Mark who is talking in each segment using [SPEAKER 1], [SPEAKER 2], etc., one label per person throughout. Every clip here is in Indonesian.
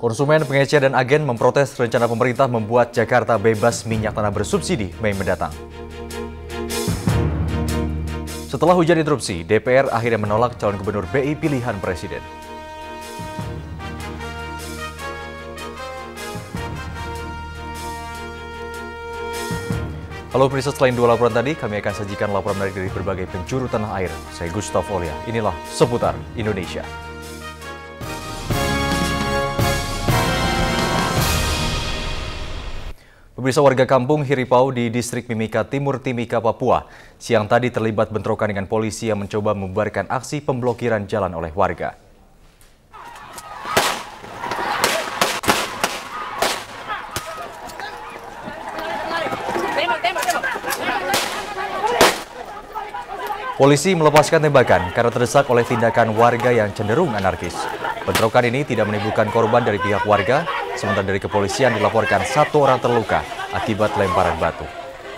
[SPEAKER 1] Konsumen, pengecer, dan agen memprotes rencana pemerintah membuat Jakarta bebas minyak tanah bersubsidi Mei mendatang. Setelah hujan interupsi, DPR akhirnya menolak calon gubernur BI pilihan presiden. Halo pemirsa, selain dua laporan tadi, kami akan sajikan laporan menarik dari berbagai penjuru tanah air. Saya Gustaf Olia, inilah Seputar Indonesia. Pemirsa, warga kampung Hiripau di distrik Mimika Timur Timika, Papua, siang tadi terlibat bentrokan dengan polisi yang mencoba membubarkan aksi pemblokiran jalan oleh warga. Polisi melepaskan tembakan karena terdesak oleh tindakan warga yang cenderung anarkis. Bentrokan ini tidak menimbulkan korban dari pihak warga, sementara dari kepolisian dilaporkan 1 orang terluka akibat lemparan batu.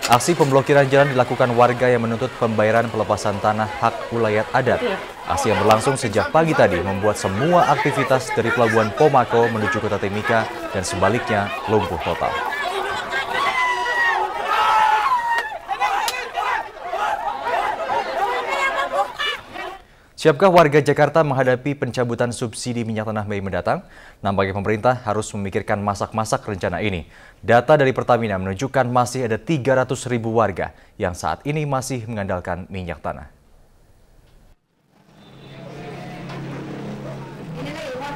[SPEAKER 1] Aksi pemblokiran jalan dilakukan warga yang menuntut pembayaran pelepasan tanah hak ulayat adat. Aksi yang berlangsung sejak pagi tadi membuat semua aktivitas dari Pelabuhan Pomako menuju Kota Timika dan sebaliknya lumpuh total. Siapkah warga Jakarta menghadapi pencabutan subsidi minyak tanah Mei mendatang? Nampaknya pemerintah harus memikirkan masak-masak rencana ini. Data dari Pertamina menunjukkan masih ada 300.000 warga yang saat ini masih mengandalkan minyak tanah.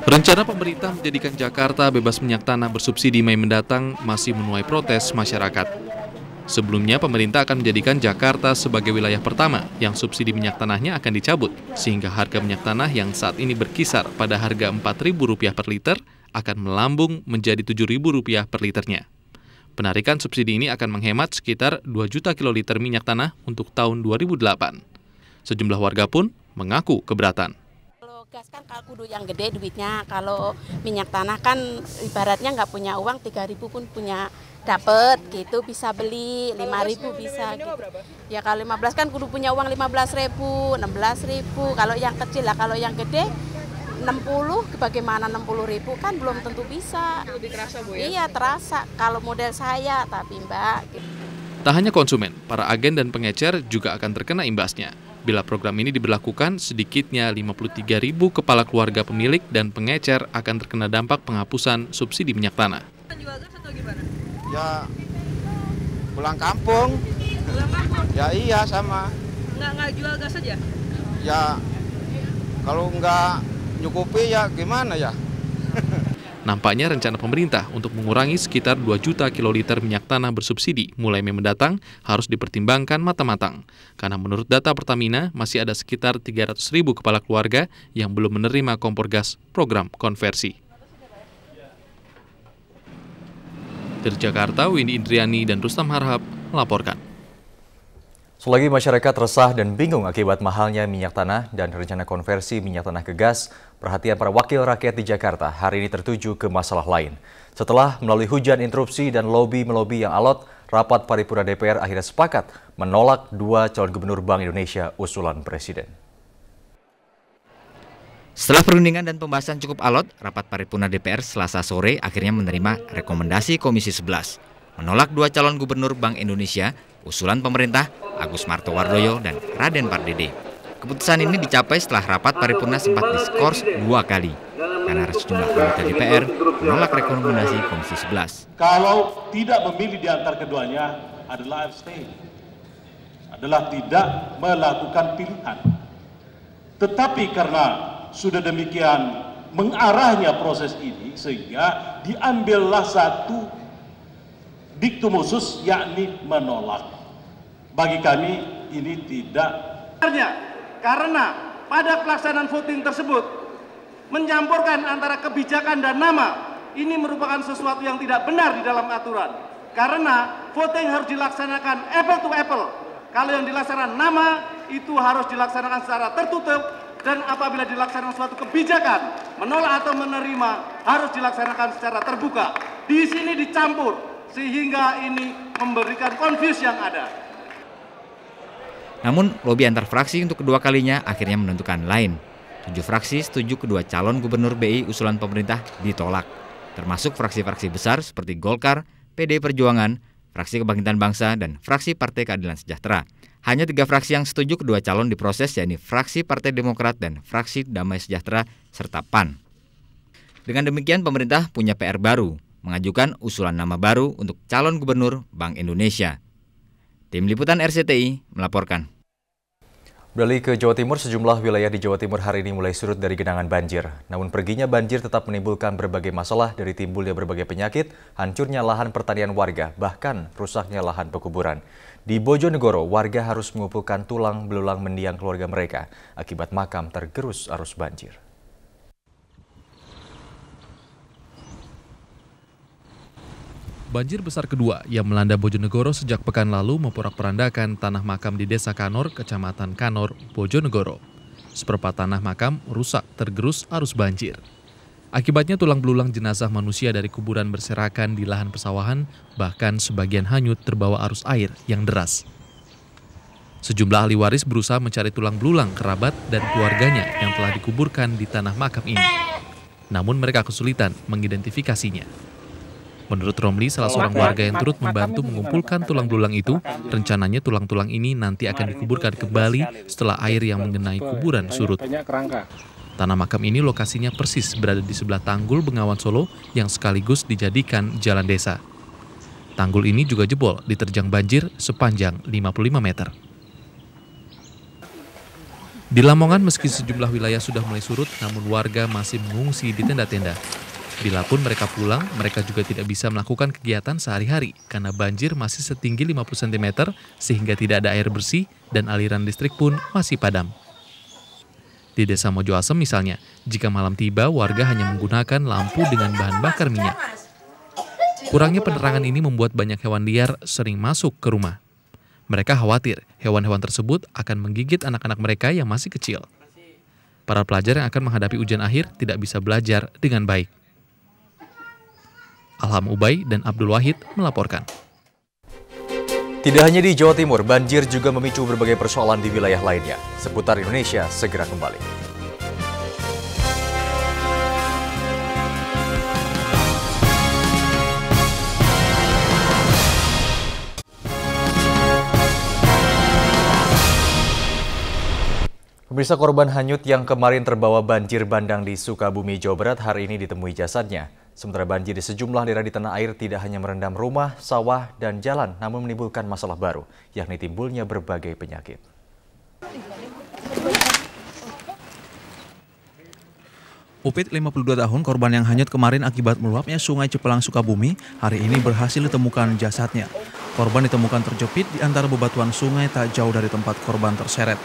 [SPEAKER 2] Rencana pemerintah menjadikan Jakarta bebas minyak tanah bersubsidi Mei mendatang masih menuai protes masyarakat. Sebelumnya, pemerintah akan menjadikan Jakarta sebagai wilayah pertama yang subsidi minyak tanahnya akan dicabut, sehingga harga minyak tanah yang saat ini berkisar pada harga Rp4.000 per liter akan melambung menjadi Rp7.000 per liternya. Penarikan subsidi ini akan menghemat sekitar 2 juta kiloliter minyak tanah untuk tahun 2008. Sejumlah warga pun mengaku keberatan.
[SPEAKER 3] Kalau gas kan kalau kudu yang gede duitnya, kalau minyak tanah kan ibaratnya nggak punya uang 3.000 pun punya dapat gitu, bisa beli 5.000 bisa gitu. Ya kalau 15 kan kudu punya uang 15.000, 16.000. Kalau yang kecil lah, kalau yang gede 60, bagaimana 60.000 kan belum tentu bisa.
[SPEAKER 4] Lebih terasa Bu ya?
[SPEAKER 3] Iya terasa kalau model saya, tapi Mbak. Gitu.
[SPEAKER 2] Tak hanya konsumen, para agen dan pengecer juga akan terkena imbasnya. Bila program ini diberlakukan, sedikitnya 53.000 kepala keluarga pemilik dan pengecer akan terkena dampak penghapusan subsidi minyak tanah.
[SPEAKER 4] Jual gas atau gimana?
[SPEAKER 5] Ya pulang kampung.
[SPEAKER 4] Pulang kampung?
[SPEAKER 5] Ya iya sama.
[SPEAKER 4] Nggak jual gas aja?
[SPEAKER 5] Ya kalau nggak nyukupi ya gimana ya?
[SPEAKER 2] Nampaknya rencana pemerintah untuk mengurangi sekitar 2 juta kiloliter minyak tanah bersubsidi mulai Mei mendatang harus dipertimbangkan matang-matang. Karena menurut data Pertamina masih ada sekitar 300.000 kepala keluarga yang belum menerima kompor gas program konversi. Dari Jakarta, Windy Indriani dan Rustam Harhab melaporkan.
[SPEAKER 1] Selagi masyarakat resah dan bingung akibat mahalnya minyak tanah dan rencana konversi minyak tanah ke gas, perhatian para wakil rakyat di Jakarta hari ini tertuju ke masalah lain. Setelah melalui hujan interupsi dan lobby-melobi yang alot, rapat paripurna DPR akhirnya sepakat menolak 2 calon gubernur Bank Indonesia usulan Presiden.
[SPEAKER 6] Setelah perundingan dan pembahasan cukup alot, rapat paripurna DPR Selasa sore akhirnya menerima rekomendasi Komisi 11 menolak 2 calon gubernur Bank Indonesia usulan pemerintah Agus Martowardoyo dan Raden Pardede. Keputusan ini dicapai setelah rapat paripurna sempat diskors 2 kali karena sejumlah anggota DPR menolak rekomendasi Komisi 11.
[SPEAKER 7] Kalau tidak memilih di antara keduanya adalah abstain, adalah tidak melakukan pilihan. Tetapi karena sudah demikian mengarahnya proses ini sehingga diambillah satu diktum khusus yakni menolak. Bagi kami ini tidak.
[SPEAKER 8] Karena pada pelaksanaan voting tersebut mencampurkan antara kebijakan dan nama ini merupakan sesuatu yang tidak benar di dalam aturan. Karena voting harus dilaksanakan apple to apple. Kalau yang dilaksanakan nama itu harus dilaksanakan secara tertutup. Dan apabila dilaksanakan suatu kebijakan, menolak atau menerima harus dilaksanakan secara terbuka. Di sini dicampur, sehingga ini memberikan confuse yang ada.
[SPEAKER 6] Namun, lobi antar fraksi untuk kedua kalinya akhirnya menentukan lain. 7 fraksi setuju kedua calon gubernur BI usulan pemerintah ditolak. termasuk fraksi-fraksi besar seperti Golkar, PDI Perjuangan, Fraksi Kebangkitan Bangsa, dan Fraksi Partai Keadilan Sejahtera. Hanya 3 fraksi yang setuju kedua calon diproses, yakni Fraksi Partai Demokrat dan Fraksi Damai Sejahtera serta PAN. Dengan demikian, pemerintah punya PR baru, mengajukan usulan nama baru untuk calon gubernur Bank Indonesia. Tim Liputan RCTI melaporkan.
[SPEAKER 1] Beralih ke Jawa Timur, sejumlah wilayah di Jawa Timur hari ini mulai surut dari genangan banjir. Namun perginya banjir tetap menimbulkan berbagai masalah dari timbulnya berbagai penyakit, hancurnya lahan pertanian warga, bahkan rusaknya lahan pekuburan. Di Bojonegoro, warga harus mengumpulkan tulang belulang mendiang keluarga mereka akibat makam tergerus arus banjir.
[SPEAKER 2] Banjir besar kedua yang melanda Bojonegoro sejak pekan lalu memporak-porandakan tanah makam di Desa Kanor, Kecamatan Kanor, Bojonegoro. Seperempat tanah makam rusak tergerus arus banjir. Akibatnya tulang belulang jenazah manusia dari kuburan berserakan di lahan persawahan, bahkan sebagian hanyut terbawa arus air yang deras. Sejumlah ahli waris berusaha mencari tulang belulang kerabat dan keluarganya yang telah dikuburkan di tanah makam ini. Namun mereka kesulitan mengidentifikasinya. Menurut Romli, salah seorang warga yang turut membantu mengumpulkan tulang belulang itu, rencananya tulang-tulang ini nanti akan dikuburkan kembali setelah air yang mengenai kuburan surut. Tanah makam ini lokasinya persis berada di sebelah Tanggul Bengawan Solo yang sekaligus dijadikan jalan desa. Tanggul ini juga jebol diterjang banjir sepanjang 55 meter. Di Lamongan, meski sejumlah wilayah sudah mulai surut, namun warga masih mengungsi di tenda-tenda. Bila pun mereka pulang, mereka juga tidak bisa melakukan kegiatan sehari-hari karena banjir masih setinggi 50 cm sehingga tidak ada air bersih dan aliran listrik pun masih padam. Di Desa Mojo Asem misalnya, jika malam tiba warga hanya menggunakan lampu dengan bahan bakar minyak. Kurangnya penerangan ini membuat banyak hewan liar sering masuk ke rumah. Mereka khawatir hewan-hewan tersebut akan menggigit anak-anak mereka yang masih kecil. Para pelajar yang akan menghadapi ujian akhir tidak bisa belajar dengan baik. Alham Ubay dan Abdul Wahid melaporkan.
[SPEAKER 1] Tidak hanya di Jawa Timur, banjir juga memicu berbagai persoalan di wilayah lainnya. Seputar Indonesia segera kembali. Pemirsa, korban hanyut yang kemarin terbawa banjir bandang di Sukabumi, Jawa Barat hari ini ditemui jasadnya. Sementara banjir di sejumlah daerah di tanah air tidak hanya merendam rumah, sawah, dan jalan, namun menimbulkan masalah baru, yakni timbulnya berbagai penyakit.
[SPEAKER 9] Upit, 52 tahun, korban yang hanyut kemarin akibat meluapnya Sungai Cepelang Sukabumi, hari ini berhasil ditemukan jasadnya. Korban ditemukan terjepit di antara bebatuan sungai tak jauh dari tempat korban terseret.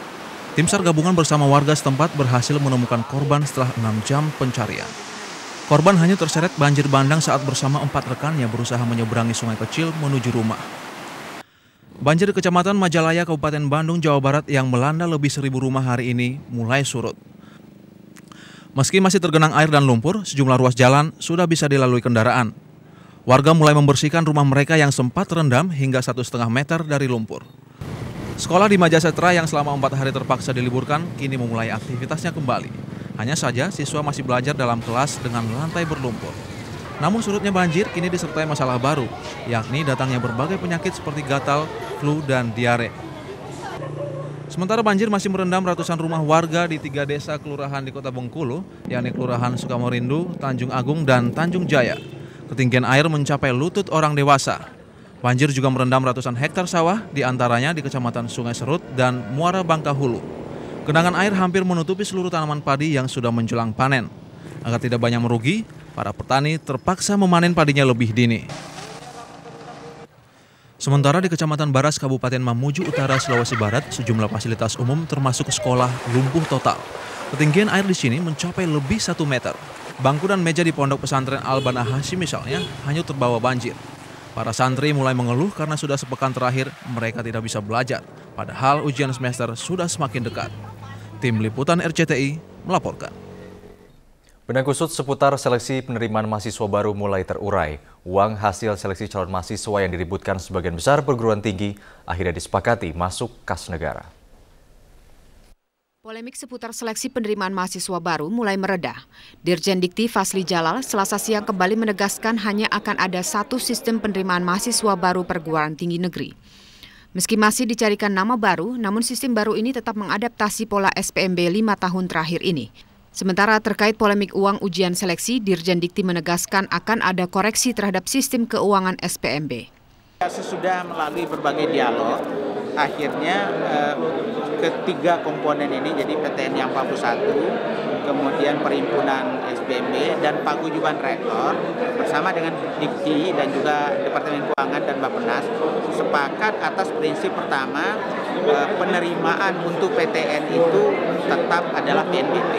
[SPEAKER 9] Tim SAR gabungan bersama warga setempat berhasil menemukan korban setelah 6 jam pencarian. Korban hanyut terseret banjir bandang saat bersama 4 rekannya berusaha menyeberangi sungai kecil menuju rumah. Banjir di Kecamatan Majalaya, Kabupaten Bandung, Jawa Barat yang melanda lebih 1.000 rumah hari ini mulai surut. Meski masih tergenang air dan lumpur, sejumlah ruas jalan sudah bisa dilalui kendaraan. Warga mulai membersihkan rumah mereka yang sempat terendam hingga 1,5 meter dari lumpur. Sekolah di Majasetra yang selama 4 hari terpaksa diliburkan kini memulai aktivitasnya kembali. Hanya saja siswa masih belajar dalam kelas dengan lantai berlumpur. Namun surutnya banjir kini disertai masalah baru, yakni datangnya berbagai penyakit seperti gatal, flu, dan diare. Sementara banjir masih merendam ratusan rumah warga di 3 desa kelurahan di Kota Bengkulu, yakni Kelurahan Sukamorindu, Tanjung Agung, dan Tanjung Jaya. Ketinggian air mencapai lutut orang dewasa. Banjir juga merendam ratusan hektar sawah, di antaranya di Kecamatan Sungai Serut dan Muara Bangka Hulu. Genangan air hampir menutupi seluruh tanaman padi yang sudah menjelang panen. Agar tidak banyak merugi, para petani terpaksa memanen padinya lebih dini. Sementara di Kecamatan Baras, Kabupaten Mamuju Utara, Sulawesi Barat, sejumlah fasilitas umum termasuk sekolah lumpuh total. Ketinggian air di sini mencapai lebih 1 meter. Bangku dan meja di Pondok Pesantren Al-Bana Hashim misalnya hanyut terbawa banjir. Para santri mulai mengeluh karena sudah sepekan terakhir mereka tidak bisa belajar, padahal ujian semester sudah semakin dekat. Tim Liputan RCTI melaporkan.
[SPEAKER 1] Benang kusut seputar seleksi penerimaan mahasiswa baru mulai terurai. Uang hasil seleksi calon mahasiswa yang diributkan sebagian besar perguruan tinggi akhirnya disepakati masuk kas negara.
[SPEAKER 10] Polemik seputar seleksi penerimaan mahasiswa baru mulai mereda. Dirjen Dikti Fasli Jalal Selasa siang kembali menegaskan hanya akan ada satu sistem penerimaan mahasiswa baru perguruan tinggi negeri. Meski masih dicarikan nama baru, namun sistem baru ini tetap mengadaptasi pola SPMB 5 tahun terakhir ini. Sementara terkait polemik uang ujian seleksi, Dirjen Dikti menegaskan akan ada koreksi terhadap sistem keuangan SPMB.
[SPEAKER 11] Sesudah melalui berbagai dialog, akhirnya ketiga komponen ini, jadi PTN yang 41, kemudian Perhimpunan SPMB dan Paguyuban Rektor bersama dengan Dikti dan juga Departemen Keuangan dan Bappenas sepakat atas prinsip pertama, penerimaan untuk PTN itu tetap adalah PNBP,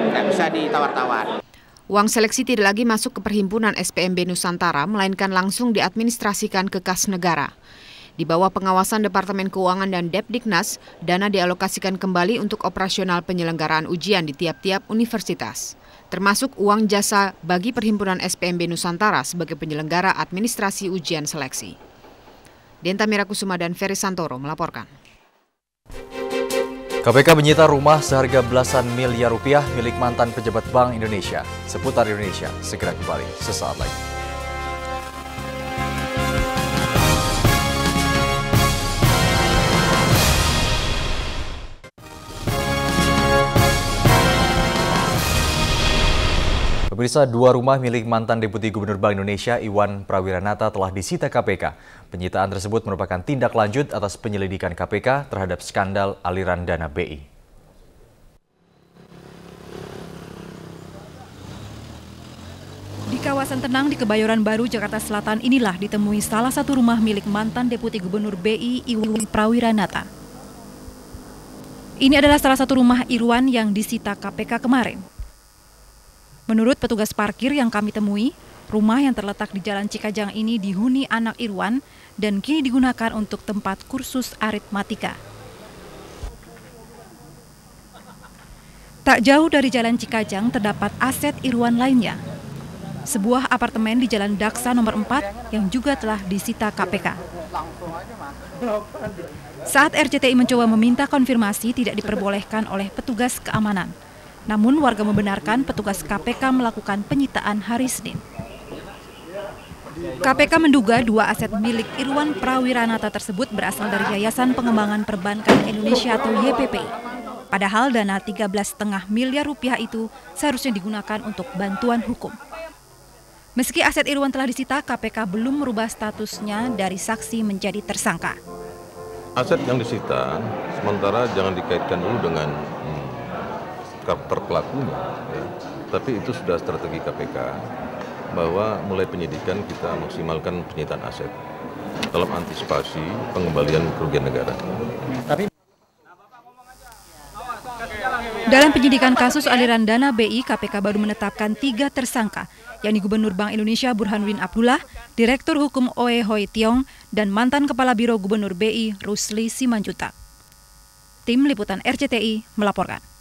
[SPEAKER 11] tidak bisa ditawar-tawar.
[SPEAKER 10] Uang seleksi tidak lagi masuk ke Perhimpunan SPMB Nusantara, melainkan langsung diadministrasikan ke kas negara. Di bawah pengawasan Departemen Keuangan dan Depdiknas, dana dialokasikan kembali untuk operasional penyelenggaraan ujian di tiap-tiap universitas, termasuk uang jasa bagi Perhimpunan SPMB Nusantara sebagai penyelenggara administrasi ujian seleksi. Denta Mirakusuma dan Ferry Santoro melaporkan.
[SPEAKER 1] KPK menyita rumah seharga belasan miliar rupiah milik mantan pejabat Bank Indonesia. Seputar Indonesia segera kembali sesaat lagi. Pemirsa, dua rumah milik mantan Deputi Gubernur Bank Indonesia Iwan Prawiranata telah disita KPK. Penyitaan tersebut merupakan tindak lanjut atas penyelidikan KPK terhadap skandal aliran dana BI.
[SPEAKER 12] Di kawasan Tenang di Kebayoran Baru, Jakarta Selatan inilah ditemui salah satu rumah milik mantan Deputi Gubernur BI Iwan Prawiranata. Ini adalah salah satu rumah Irwan yang disita KPK kemarin. Menurut petugas parkir yang kami temui, rumah yang terletak di Jalan Cikajang ini dihuni anak Irwan dan kini digunakan untuk tempat kursus aritmatika. Tak jauh dari Jalan Cikajang terdapat aset Irwan lainnya. Sebuah apartemen di Jalan Daksa nomor 4 yang juga telah disita KPK. Saat RCTI mencoba meminta konfirmasi tidak diperbolehkan oleh petugas keamanan. Namun warga membenarkan petugas KPK melakukan penyitaan hari Senin. KPK menduga dua aset milik Irwan Prawiranata tersebut berasal dari Yayasan Pengembangan Perbankan Indonesia atau YPPI. Padahal dana 13,5 miliar rupiah itu seharusnya digunakan untuk bantuan hukum. Meski aset Irwan telah disita, KPK belum merubah statusnya dari saksi menjadi tersangka.
[SPEAKER 13] Aset yang disita sementara jangan dikaitkan dulu dengan karakter pelakunya, ya. Tapi itu sudah strategi KPK bahwa mulai penyidikan kita maksimalkan penyitaan aset dalam antisipasi pengembalian kerugian negara.
[SPEAKER 12] Dalam penyidikan kasus aliran dana BI, KPK baru menetapkan 3 tersangka, yakni Gubernur Bank Indonesia Burhanuddin Abdullah, Direktur Hukum Oe Hoi Tiong, dan mantan Kepala Biro Gubernur BI Rusli Simanjuntak. Tim Liputan RCTI melaporkan.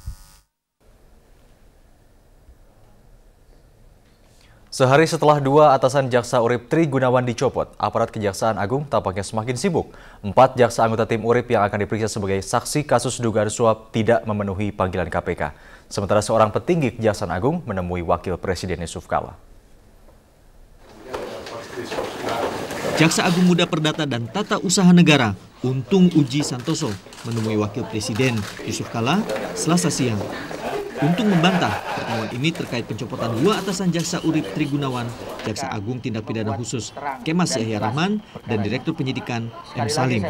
[SPEAKER 1] Sehari setelah dua atasan Jaksa Urip Tri Gunawan dicopot, aparat Kejaksaan Agung tampaknya semakin sibuk. 4 jaksa anggota tim Urip yang akan diperiksa sebagai saksi kasus dugaan suap tidak memenuhi panggilan KPK. Sementara seorang petinggi Kejaksaan Agung menemui Wakil Presiden Yusuf Kala.
[SPEAKER 14] Jaksa Agung Muda Perdata dan Tata Usaha Negara Untung Uji Santoso menemui Wakil Presiden Yusuf Kala Selasa siang. Untung membantah pertemuan ini terkait pencopotan 2 atasan Jaksa Urip Tri Gunawan, Jaksa Agung Tindak Pidana Khusus Kemas Yahya Rahman, dan Direktur Penyidikan M. Salim.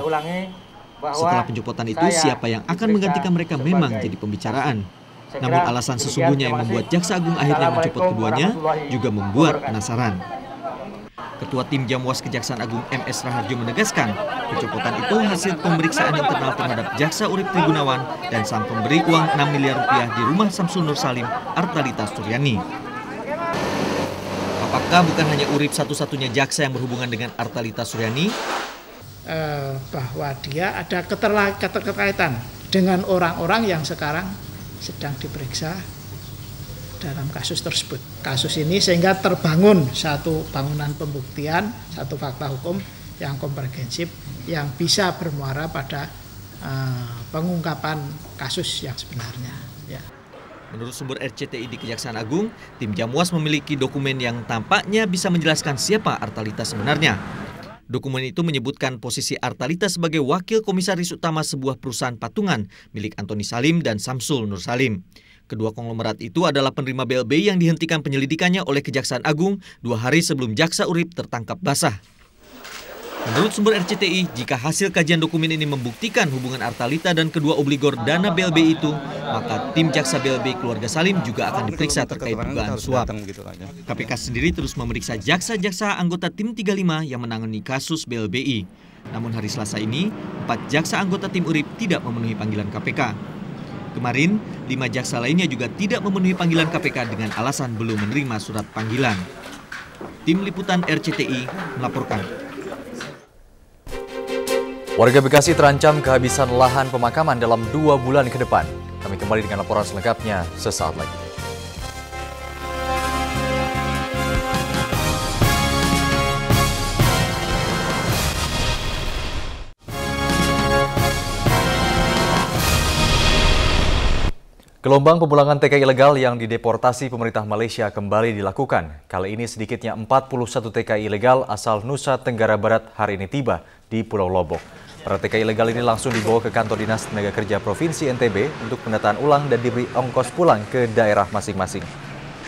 [SPEAKER 14] Setelah pencopotan itu, siapa yang akan menggantikan mereka memang jadi pembicaraan. Namun alasan sesungguhnya yang membuat Jaksa Agung akhirnya mencopot keduanya juga membuat penasaran. Ketua Tim Jamwas Kejaksaan Agung MS Raharjo menegaskan, pencopotan itu hasil pemeriksaan internal terhadap Jaksa Urip Tri Gunawan dan sang pemberi uang 6 miliar rupiah di rumah Samsul Nur Salim, Artalita Suryani. Apakah bukan hanya Urip satu-satunya jaksa yang berhubungan dengan Artalita Suryani?
[SPEAKER 15] Bahwa dia ada keterkaitan dengan orang-orang yang sekarang sedang diperiksa dalam kasus tersebut. Kasus ini sehingga terbangun satu bangunan pembuktian, satu fakta hukum yang komprehensif yang bisa bermuara pada pengungkapan kasus yang sebenarnya. Ya.
[SPEAKER 14] Menurut sumber RCTI di Kejaksaan Agung, tim Jamwas memiliki dokumen yang tampaknya bisa menjelaskan siapa Artalita sebenarnya. Dokumen itu menyebutkan posisi Artalita sebagai wakil komisaris utama sebuah perusahaan patungan milik Antoni Salim dan Samsul Nur Salim. Kedua konglomerat itu adalah penerima BLB yang dihentikan penyelidikannya oleh Kejaksaan Agung 2 hari sebelum Jaksa Urip tertangkap basah. Menurut sumber RCTI, jika hasil kajian dokumen ini membuktikan hubungan Artalita dan kedua obligor dana BLB itu, maka tim Jaksa BLB keluarga Salim juga akan diperiksa terkait dugaan suap. KPK sendiri terus memeriksa jaksa-jaksa anggota tim 35 yang menangani kasus BLBI. Namun hari Selasa ini, 4 jaksa anggota tim Urip tidak memenuhi panggilan KPK. Kemarin, 5 jaksa lainnya juga tidak memenuhi panggilan KPK dengan alasan belum menerima surat panggilan. Tim Liputan RCTI melaporkan.
[SPEAKER 1] Warga Bekasi terancam kehabisan lahan pemakaman dalam 2 bulan ke depan. Kami kembali dengan laporan selengkapnya sesaat lagi. Gelombang pemulangan TKI ilegal yang dideportasi pemerintah Malaysia kembali dilakukan. Kali ini sedikitnya 41 TKI ilegal asal Nusa Tenggara Barat hari ini tiba di Pulau Lombok. Para TKI ilegal ini langsung dibawa ke kantor Dinas Tenaga Kerja Provinsi NTB untuk pendataan ulang dan diberi ongkos pulang ke daerah masing-masing.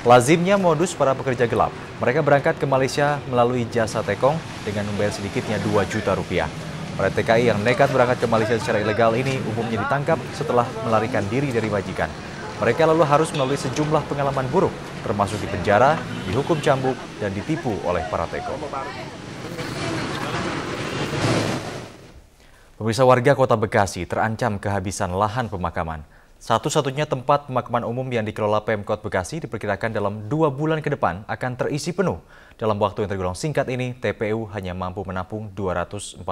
[SPEAKER 1] Lazimnya modus para pekerja gelap. Mereka berangkat ke Malaysia melalui jasa tekong dengan membayar sedikitnya 2 juta rupiah. Para TKI yang nekat berangkat ke Malaysia secara ilegal ini umumnya ditangkap setelah melarikan diri dari majikan. Mereka lalu harus melalui sejumlah pengalaman buruk, termasuk di penjara, dihukum cambuk, dan ditipu oleh para tekong. Pemirsa, warga Kota Bekasi terancam kehabisan lahan pemakaman. Satu-satunya tempat pemakaman umum yang dikelola Pemkot Bekasi diperkirakan dalam 2 bulan ke depan akan terisi penuh. Dalam waktu yang tergolong singkat ini, TPU hanya mampu menampung 240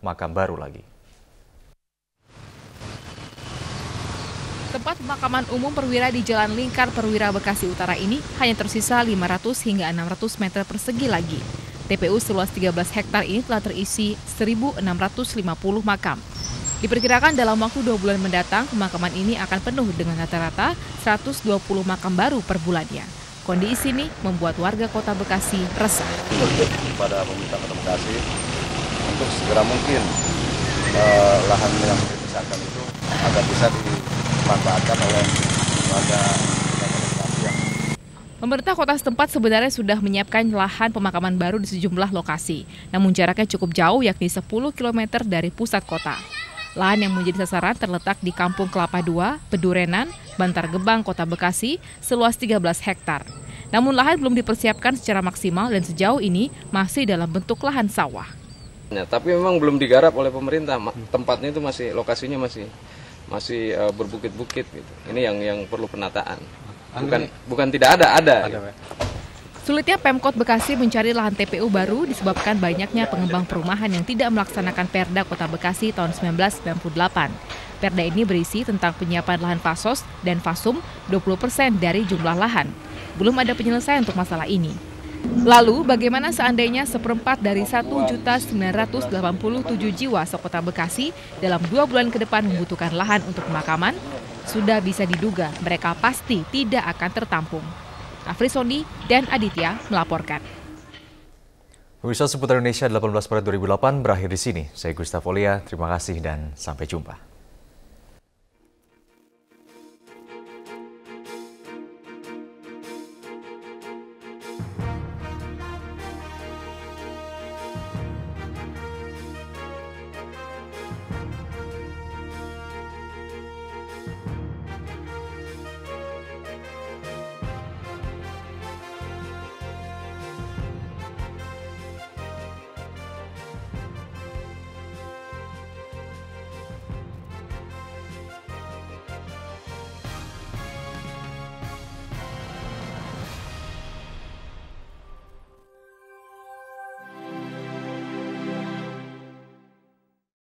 [SPEAKER 1] makam baru lagi.
[SPEAKER 16] Tempat pemakaman umum perwira di Jalan Lingkar Perwira Bekasi Utara ini hanya tersisa 500 hingga 600 meter persegi lagi. TPU seluas 13 hektar ini telah terisi 1.650 makam. Diperkirakan dalam waktu 2 bulan mendatang, pemakaman ini akan penuh dengan rata-rata 120 makam baru per bulannya. Kondisi ini membuat warga Kota Bekasi resah.
[SPEAKER 17] Pada pemerintah Kota Bekasi untuk segera mungkin lahan yang dipisahkan itu agar bisa dimanfaatkan oleh warga Bekasi yang
[SPEAKER 16] Pemerintah kota setempat sebenarnya sudah menyiapkan lahan pemakaman baru di sejumlah lokasi, namun jaraknya cukup jauh yakni 10 km dari pusat kota. Lahan yang menjadi sasaran terletak di Kampung Kelapa II, Pedurenan, Bantar Gebang, Kota Bekasi, seluas 13 hektar. Namun lahan belum dipersiapkan secara maksimal dan sejauh ini masih dalam bentuk lahan sawah.
[SPEAKER 18] Ya, tapi memang belum digarap oleh pemerintah, tempatnya itu lokasinya masih berbukit-bukit gitu. Ini yang perlu penataan. Bukan tidak ada.
[SPEAKER 16] Sulitnya Pemkot Bekasi mencari lahan TPU baru disebabkan banyaknya pengembang perumahan yang tidak melaksanakan Perda Kota Bekasi tahun 1998. Perda ini berisi tentang penyiapan lahan Fasos dan Fasum 20% dari jumlah lahan. Belum ada penyelesaian untuk masalah ini. Lalu bagaimana seandainya 1/4 dari 1.987 jiwa sekota Bekasi dalam 2 bulan ke depan membutuhkan lahan untuk pemakaman? Sudah bisa diduga mereka pasti tidak akan tertampung. Afri Sondi dan Aditya melaporkan.
[SPEAKER 1] Pemirsa, seputar Indonesia 18 Maret 2008 berakhir di sini. Saya Gustaf Olia, terima kasih dan sampai jumpa.